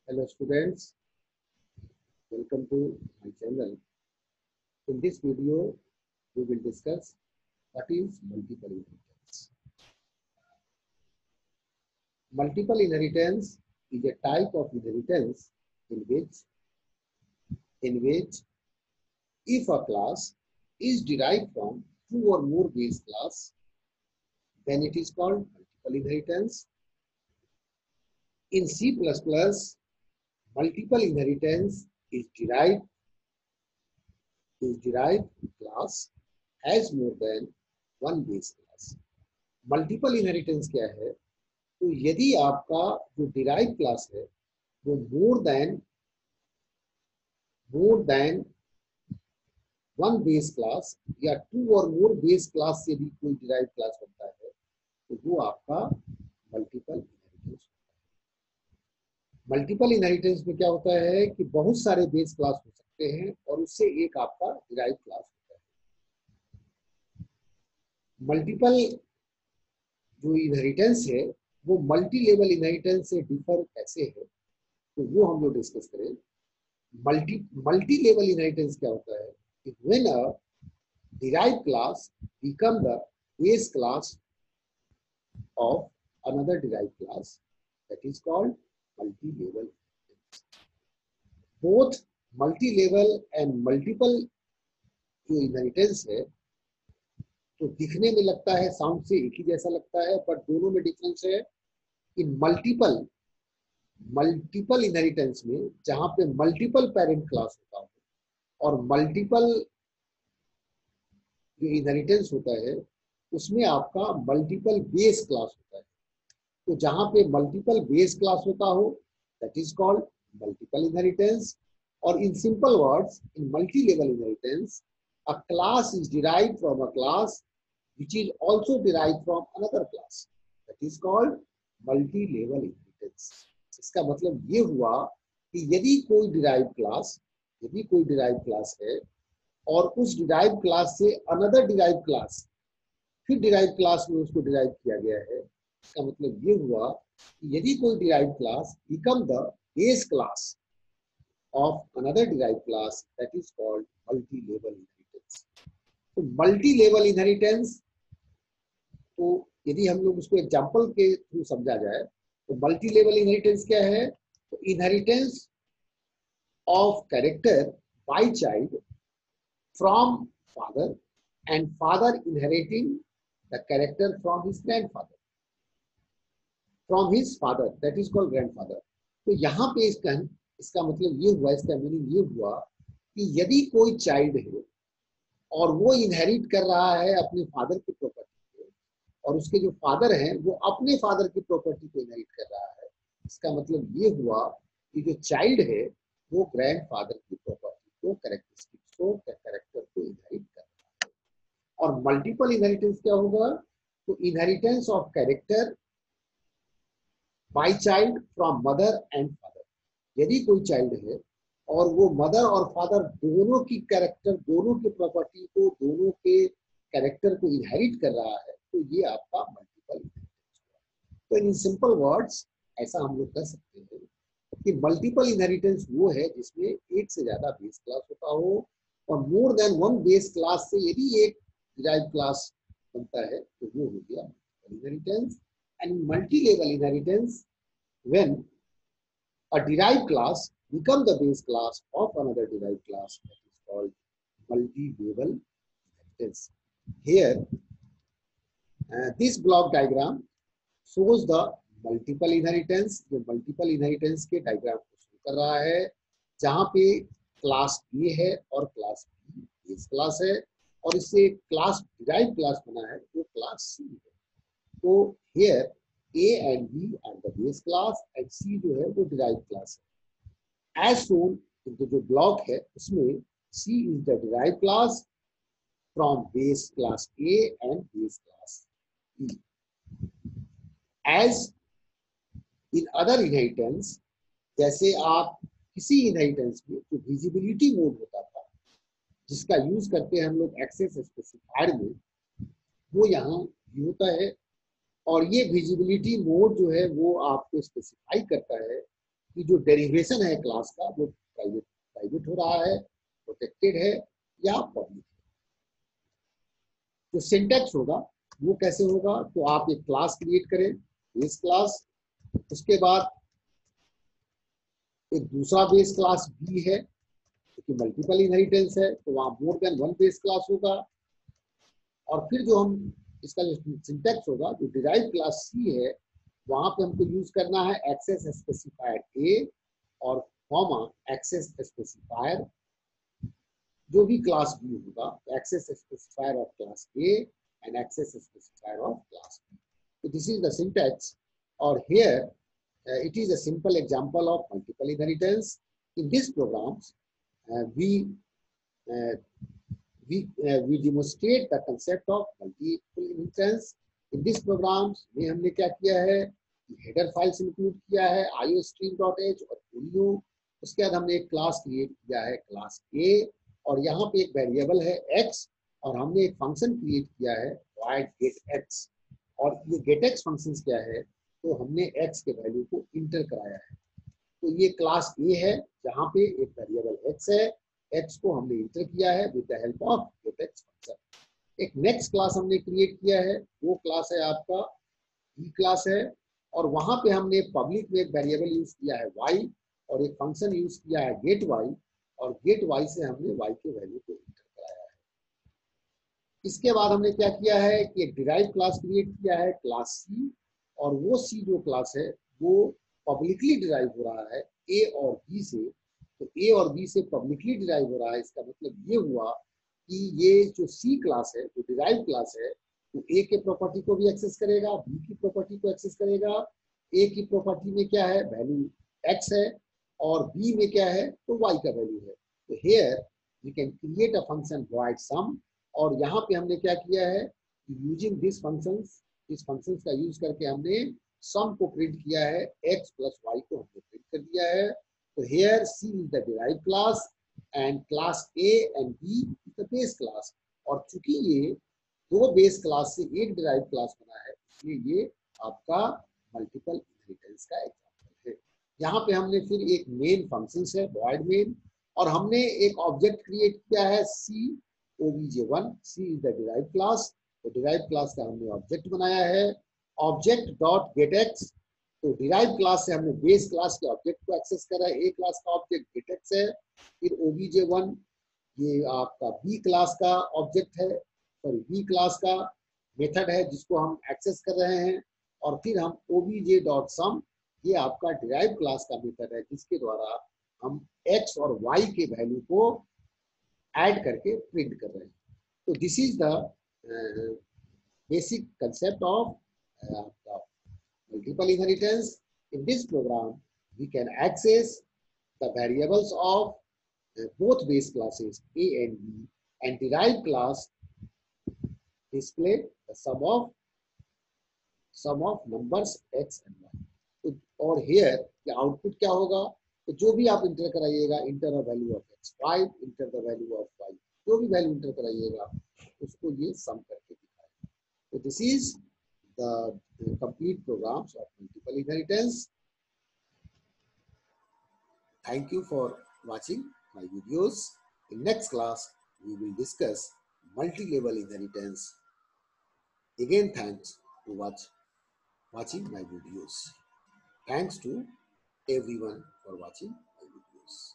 Hello students, welcome to my channel. In this video, we will discuss what is multiple inheritance. Multiple inheritance is a type of inheritance in which if a class is derived from two or more base class, then it is called multiple inheritance. In C++, multiple inheritance is derived class has more than one base class. Multiple inheritance क्या है? तो यदि आपका जो derive class है वो more than one base class या to और मोर बेस क्लास से भी कोई डिराइव क्लास बनता है तो वो आपका मल्टीपल इनहेरिटेंस होता है। मल्टीपल इनहेरिटेंस में क्या होता है कि बहुत सारे बेस क्लास हो सकते हैं और उससे एक आपका डिराइव क्लास होता है। मल्टीपल जो इनहेरिटेंस है वो मल्टी लेवल इनहेरिटेंस से डिफर कैसे है तो वो हम लोग डिस्कस करें। मल्टी लेवल इनहेरिटेंस क्या होता है कि when a derived class become the base class of another derived class, that is called multi-level inheritance. Both multi-level and multiple जो इनहेरिटेंस है तो दिखने में लगता है साउंड से एक ही जैसा लगता है, बट दोनों में डिफरेंस है। इन मल्टीपल इनहेरिटेंस में जहां पे मल्टीपल पेरेंट क्लास होता है और मल्टीपल जो इनहेरिटेंस होता है उसमें आपका मल्टीपल बेस क्लास होता है। तो जहां पे मल्टीपल बेस क्लास होता हो that is called multiple inheritance. और in simple words, in multi level inheritance a class is derived from a class which is also derived from another class, that is called multi level inheritance. इसका मतलब ये हुआ कि यदि कोई derive class है और उस डिराइव क्लास से अनदर डिराइव क्लास फिर डिराइव क्लास में उसको डिराइव किया गया है, इसका मतलब ये हुआ कि यदि कोई derive class become the base class of another derive class that is called multi level inheritance. तो मल्टी लेवल इनहेरिटेंस तो यदि हम लोग उसको एग्जांपल के थ्रू समझा जाए तो मल्टी लेवल इनहेरिटेंस क्या है? तो inheritance of character by child from father and father inheriting the character from his grandfather, that is called grandfather. तो यहाँ पे इसका मतलब ये हुआ, इसका मीनिंग ये हुआ कि यदि कोई चाइल्ड है और वो इनहेरिट कर रहा है अपने फादर की प्रॉपर्टी और उसके जो फादर हैं वो अपने फादर की प्रॉपर्टी को इनहेरिट कर रहा है, इसका मतलब ये हुआ कि जो चाइल्ड है वो ग्रैंडफादर की प्रॉपर्टी को, कैरेक्टरिस्टिक्स को, कैरेक्टर को इनहेरिट कर रहा है। और मल्टीपल इनहेरिटेंस क्या होगा? तो inheritance of character by child from mother and father. यदि कोई चाइल्ड है और वो मदर और फादर दोनों की कैरेक्टर, दोनों की प्रॉपर्टी को, दोनों के कैरेक्टर को इनहेरिट कर रहा है तो ये आपका मल्टीपल इनहेरिटेंस हुआ। तो इन सिंपल वर्ड्स ऐसा हम लोग कह सकते हैं कि मल्टीपल इनहेरिटेंस वो है जिसमें एक से ज्यादा बेस क्लास होता हो और more than one base class से यदि एक डिराइव क्लास बनता है तो वो हो गया multiple inheritance. And multi level inheritance when a derived class become the base class of another derived class, that is called multi-level inheritance. Here, this block diagram shows the multiple inheritance. जो multiple inheritance के diagram को show कर रहा है जहाँ पे class A है और क्लास B base क्लास है और इससे क्लास derived क्लास बना है वो क्लास C है। तो here A and B are the base class and C जो है वो derived class है। As shown इनके जो block है उसमें C is the derived class from base class A and base class B. As in other inheritance, जैसे आप किसी इनहेरिटेंस में जो विजिबिलिटी मोड होता था जिसका यूज करते हैं हम लोग एक्सेस स्पेसिफायर में, वो यहाँ भी होता है। और ये विजिबिलिटी मोड जो है वो आपको स्पेसिफाई करता है कि जो डेरिवेशन है क्लास का वो प्राइवेट हो रहा है, प्रोटेक्टेड है या पब्लिक। जो सिंटैक्स होगा वो कैसे होगा, तो आप एक क्लास क्रिएट करें, बेस क्लास, उसके बाद एक दूसरा बेस क्लास बी है क्योंकि मल्टीपल इनहेरिटेंस है तो वहां more than one base class होगा। और फिर जो हम इसका जो सिंटैक्स होगा, जो डिराइव क्लास सी है वहां पे हमको यूज करना है एक्सेस स्पेसिफायर ए और कॉमा एक्सेस स्पेसिफायर जो भी क्लास बी होगा, access specifier of class A and access specifier of class B. So this is the syntax, or here it is a simple example of multiple inheritance. In these programs, uh, we demonstrate the concept of multiple inheritance. In these programs में हमने क्या किया है, header files include किया है iostream.h और polio। उसके बाद हमने एक क्लास क्रिएट किया है क्लास a और यहाँ पे एक वेरिएबल है x और हमने एक फंक्शन क्रिएट किया है void getX। और ये getX फंक्शन क्या है, तो हमने x के वैल्यू को इंटर कराया है। तो ये क्लास A है जहाँ पे एक वेरिएबल x है, x को हमने इंटर किया है with the help of getX function. एक नेक्स्ट क्लास हमने क्रिएट किया है, वो क्लास है आपका B क्लास है और वहां पे हमने पब्लिक में एक वेरिएबल यूज किया है y और एक फंक्शन यूज किया है गेट y और गेट y से हमने y के वैल्यू को इंटर कराया है। इसके बाद हमने क्या किया है कि एक डिराइव क्लास क्रिएट किया है क्लास सी और वो सी जो क्लास है वो पब्लिकली डिराइव हो रहा है ए और बी से। तो ए और बी से पब्लिकली डिराइव हो रहा है, इसका मतलब ये हुआ कि ये जो सी क्लास है, जो डिराइव क्लास है, तो ए के प्रॉपर्टी को भी एक्सेस करेगा, बी की प्रॉपर्टी को एक्सेस करेगा। ए की प्रॉपर्टी में क्या है, वैल्यू एक्स है और बी में क्या है, तो वाई का वैल्यू है। तो here we can create a function void sum और यहाँ पे हमने क्या किया है, यूजिंग दिस फंक्शंस, इस फंक्शंस का यूज करके हमने सम को प्रिंट किया है, x प्लस वाई को हमने प्रिंट कर दिया है। तो here C is the derived class and class A and B is the base class. और चूंकि ये दो बेस क्लास से एक डिराइव क्लास बना है इसलिए ये आपका मल्टीपल इनहेरिटेंस का एग्जांपल है। यहाँ पे हमने फिर एक मेन फंक्शन है वॉइड मेन और हमने एक ऑब्जेक्ट क्रिएट किया है C obj1, C is the derive class. तो डिराइव क्लास का हमने ऑब्जेक्ट बनाया है ऑब्जेक्ट डॉट गेटX। तो डिराइव क्लास से हमने बेस क्लास के ऑब्जेक्ट को एक्सेस करा है, ए क्लास का ऑब्जेक्ट गेटX है। फिर obj1 ये आपका बी क्लास का ऑब्जेक्ट है, सॉरी बी क्लास का मेथड है जिसको हम एक्सेस कर रहे हैं। और फिर हम obj.sum ये आपका डिराइव क्लास का मेथड है जिसके द्वारा हम x और y के वैल्यू को ऐड करके प्रिंट कर रहे हैं। तो this is the basic concept of multiple inheritance. In this program we can access the variables of both base classes A and B and derived class display the sum of numbers x and y। तो और here क्या output क्या होगा, तो जो भी आप enter कराइएगा, enter the value of x5, enter the value of y, जो भी वैल्यू इंटर कराइएगा उसको ये सम करके दिखाएगा। तो this is the complete programs of multiple inheritance. Thank you for watching my videos. In next class we will discuss multi-level inheritance. Again thanks to watching my videos. Thanks to everyone for watching my videos.